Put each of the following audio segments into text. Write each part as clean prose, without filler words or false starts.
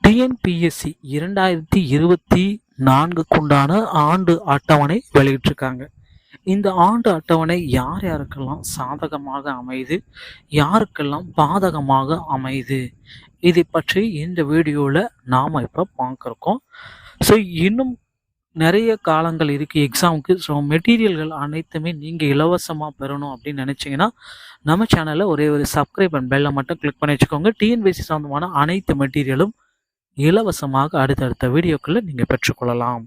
TNPSC 2024க்குண்டான ஆண்டு அட்டவணை வெளியிட்டிருக்காங்க. இந்த ஆண்டு அட்டவணை யார் யாருக்கெல்லாம் சாதகமாக அமையுது, யாருக்கெல்லாம் பாதகமாக அமையுது, இதை பற்றி இந்த வீடியோவில் நாம் இப்போ பார்க்குறோம். ஸோ இன்னும் நிறைய காலங்கள் இருக்குது எக்ஸாமுக்கு. ஸோ மெட்டீரியல்கள் அனைத்துமே நீங்கள் இலவசமாக பெறணும் அப்படின்னு நினச்சிங்கன்னா நம்ம சேனலில் ஒரே ஒரு சப்ஸ்கிரைப் அண்ட் பெல்லை மட்டும் கிளிக் பண்ணி வச்சுக்கோங்க. டிஎன்பிஎஸ்சி சம்மந்தமான அனைத்து மெட்டீரியலும் இலவசமாக அடுத்தடுத்த வீடியோக்களில் நீங்கள் பெற்றுக்கொள்ளலாம்.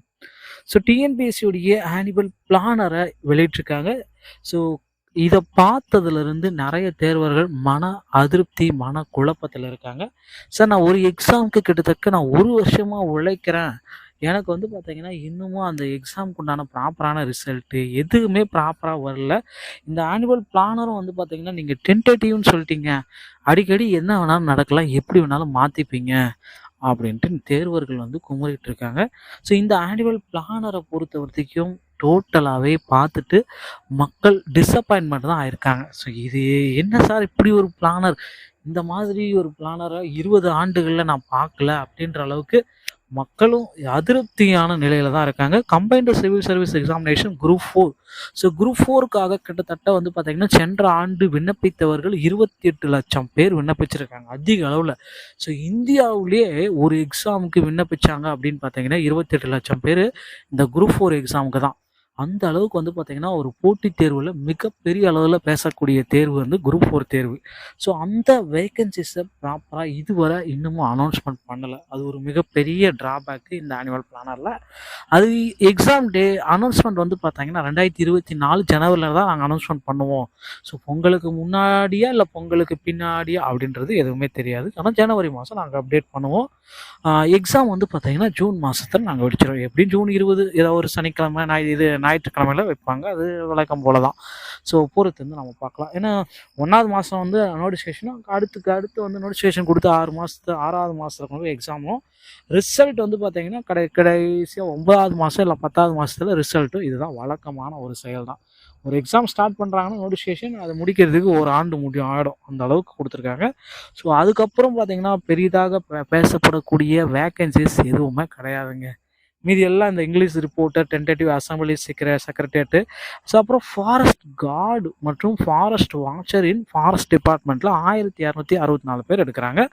ஸோ டிஎன்பிஎஸ்சியுடைய ஆனுவல் பிளானரை வெளியிட்டிருக்காங்க. ஸோ இதை பார்த்ததுலேருந்து நிறைய தேர்வர்கள் மன அதிருப்தி, மன குழப்பத்தில் இருக்காங்க. சார், நான் ஒரு எக்ஸாமுக்கு கிட்டத்தட்ட நான் 1 வருஷமாக உழைக்கிறேன், எனக்கு பார்த்தீங்கன்னா இன்னமும் அந்த எக்ஸாமுக்கு உண்டான ப்ராப்பரான ரிசல்ட்டு எதுவுமே ப்ராப்பராக வரல. இந்த ஆனுவல் பிளானரும் பார்த்தீங்கன்னா நீங்கள் டென்டேட்டிவ்னு சொல்லிட்டீங்க, அடிக்கடி என்ன வேணாலும் நடக்கலாம், எப்படி வேணாலும் மாற்றிப்பீங்க அப்படின்ட்டு தேர்வர்கள் குமுறிட்டு இருக்காங்க. ஸோ இந்த ஆனுவல் பிளானரை பொறுத்த வரைக்கும் டோட்டலாகவே பார்த்துட்டு மக்கள் டிசப்பாயின்மெண்ட் தான் ஆயிருக்காங்க. ஸோ இது என்ன சார் இப்படி ஒரு பிளானர், இந்த மாதிரி ஒரு பிளானரை 20 ஆண்டுகளில் நான் பார்க்கல அப்படின்ற அளவுக்கு மக்களும் அதிருப்தியான நிலையில தான் இருக்காங்க. Combined civil service examination group 4. So group 4க்காக கிட்டத்தட்ட பார்த்தீங்கன்னா சென்ற ஆண்டு விண்ணப்பித்தவர்கள் 28 லட்சம் பேர் விண்ணப்பிச்சிருக்காங்க, அதிக அளவில். ஸோ இந்தியாவிலேயே ஒரு எக்ஸாமுக்கு விண்ணப்பிச்சாங்க அப்படின்னு பார்த்தீங்கன்னா 28 லட்சம் பேர் இந்த குரூப் 4 எக்ஸாமுக்கு தான். அந்த அளவுக்கு பார்த்தீங்கன்னா ஒரு போட்டித் தேர்வில் மிகப்பெரிய அளவில் பேசக்கூடிய தேர்வு குரூப் 4 தேர்வு. ஸோ அந்த வேக்கன்சிஸை ப்ராப்பராக இதுவரை இன்னமும் அனௌன்ஸ்மெண்ட் பண்ணலை. அது ஒரு மிகப்பெரிய ட்ராபேக்கு இந்த ஆனுவல் பிளானரில். அது எக்ஸாம் டே அனௌன்ஸ்மெண்ட் பார்த்தீங்கன்னா 2024 ஜனவரியில் தான் நாங்கள் அனௌன்ஸ்மெண்ட் பண்ணுவோம். ஸோ பொங்கலுக்கு முன்னாடியா இல்லை பொங்கலுக்கு பின்னாடியா அப்படின்றது எதுவுமே தெரியாது. ஆனால் ஜனவரி மாதம் நாங்கள் அப்டேட் பண்ணுவோம். எக்ஸாம் பார்த்தீங்கன்னா ஜூன் மாதத்தில் நாங்கள் வச்சிருவோம். எப்படியும் ஜூன் 20 ஏதாவது ஒரு சனிக்கிழமை ஞாயிற்றுக்கிழமையில வைப்பாங்க, அது வழக்கம் போல தான். ஸோ பொறுத்து நம்ம பார்க்கலாம். ஏன்னா 1வது மாதம் நோட்டிஃபிகேஷனும் அடுத்து நோட்டிஃபிகேஷன் கொடுத்து 6வது மாதத்துல கொண்டு போய் எக்ஸாமும் ரிசல்ட் பார்த்தீங்கன்னா கடைசியாக 9வது மாதம் இல்லை 10வது மாதத்தில் ரிசல்ட்டும். இதுதான் வழக்கமான ஒரு செயல் தான். ஒரு எக்ஸாம் ஸ்டார்ட் பண்ணுறாங்கன்னா நோட்டிஃபிகேஷன் அதை முடிக்கிறதுக்கு 1 ஆண்டு ஆகிடும், அந்த அளவுக்கு கொடுத்துருக்காங்க. ஸோ அதுக்கப்புறம் பார்த்தீங்கன்னா பெரிதாக பேசப்படக்கூடிய வேக்கன்சிஸ் எதுவுமே கிடையாதுங்க. மீதி எல்லாம் இந்த English reporter, tentative assembly secretariat, so அப்புறம் ஃபாரஸ்ட் கார்டு மற்றும் ஃபாரஸ்ட் வாட்சர் இன் ஃபாரஸ்ட் டிபார்ட்மெண்ட்டில் 1264 பேர் எடுக்கிறாங்க.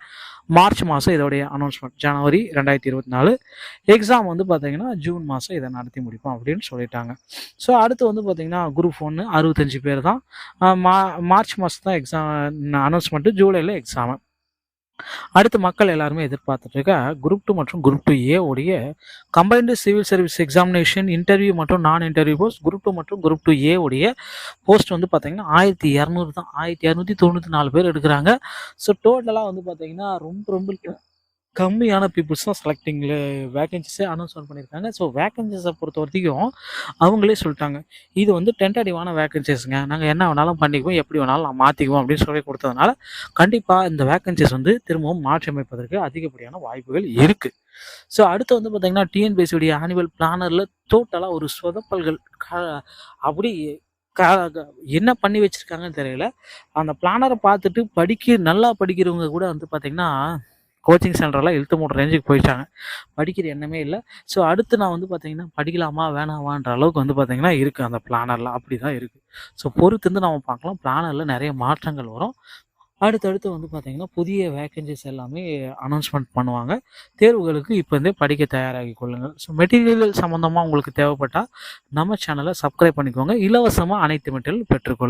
மார்ச் மாதம் இதோடைய அனௌன்ஸ்மெண்ட், ஜனவரி 2024. எக்ஸாம் பார்த்தீங்கன்னா ஜூன் மாதம் இதை நடத்தி முடிப்போம் அப்படின்னு சொல்லிட்டாங்க. ஸோ அடுத்து பார்த்தீங்கன்னா குரூப் 1 65 பேர் தான். மார்ச் மாதம் தான் எக்ஸாம் அனௌன்ஸ்மெண்ட்டு, ஜூலையில் எக்ஸாமு. அடுத்து மக்கள் எல்லாருமே எதிர்பார்த்துட்டு இருக்க குரூப் 2 மற்றும் குரூப் 2A உடைய combined civil service examination interview மற்றும் நான் இன்டர்வியூ போஸ்ட் குரூப் 2 மற்றும் குரூப் 2A உடைய போஸ்ட் பார்த்தீங்கன்னா 1200 தான். 1294 பேர் எடுக்கிறாங்க. ஸோ டோட்டலாக பார்த்தீங்கன்னா ரொம்ப கம்மியான பீப்புள்ஸ் தான் செலக்டிங்கில் வேக்கன்சிஸே அனௌன்ஸ்மெண்ட் பண்ணியிருக்காங்க. ஸோ வேக்கன்சிஸை பொறுத்த வரைக்கும் அவங்களே சொல்லிட்டாங்க, இது டென்டேட்டிவான வேக்கன்சிஸ்ங்க, நாங்கள் என்ன வேணாலும் பண்ணிக்குவோம், எப்படி வேணாலும் நான் மாற்றிக்குவோம் அப்படின்னு சொல்லி கொடுத்ததுனால கண்டிப்பாக இந்த வேக்கன்சிஸ் திரும்பவும் மாற்றி அமைப்பதற்கு அதிகப்படியான வாய்ப்புகள் இருக்குது. ஸோ அடுத்து பார்த்தீங்கன்னா டிஎன்பிஎஸ்சியுடைய ஆனுவல் பிளானரில் டோட்டலாக ஒரு சொதப்பல்கள் அப்படி என்ன பண்ணி வச்சுருக்காங்கன்னு தெரியல. அந்த பிளானரை பார்த்துட்டு நல்லா படிக்கிறவங்க கூட பார்த்தீங்கன்னா கோச்சிங் சென்டரெலாம் இழுத்து மூட்டை ரேஞ்சுக்கு போயிட்டாங்க, படிக்கிற எண்ணமே இல்லை. ஸோ அடுத்து நான் பார்த்தீங்கன்னா படிக்கலாமா வேணாமான்ற அளவுக்கு பார்த்தீங்கன்னா இருக்குது அந்த பிளானரில், அப்படி தான் இருக்குது. ஸோ பொறுத்து நம்ம பார்க்கலாம். பிளானரில் நிறைய மாற்றங்கள் வரும். அடுத்தடுத்து பார்த்தீங்கன்னா புதிய வேக்கன்சிஸ் எல்லாமே அனௌன்ஸ்மெண்ட் பண்ணுவாங்க. தேர்வுகளுக்கு இப்போ படிக்க தயாராகி கொள்ளுங்கள். ஸோ மெட்டீரியல் சம்மந்தமாக உங்களுக்கு தேவைப்பட்டால் நம்ம சேனலை சப்ஸ்கிரைப் பண்ணிக்கோங்க. இலவசமாக அனைத்து மெட்டீரியல் பெற்றுக்கொள்ளுங்கள்.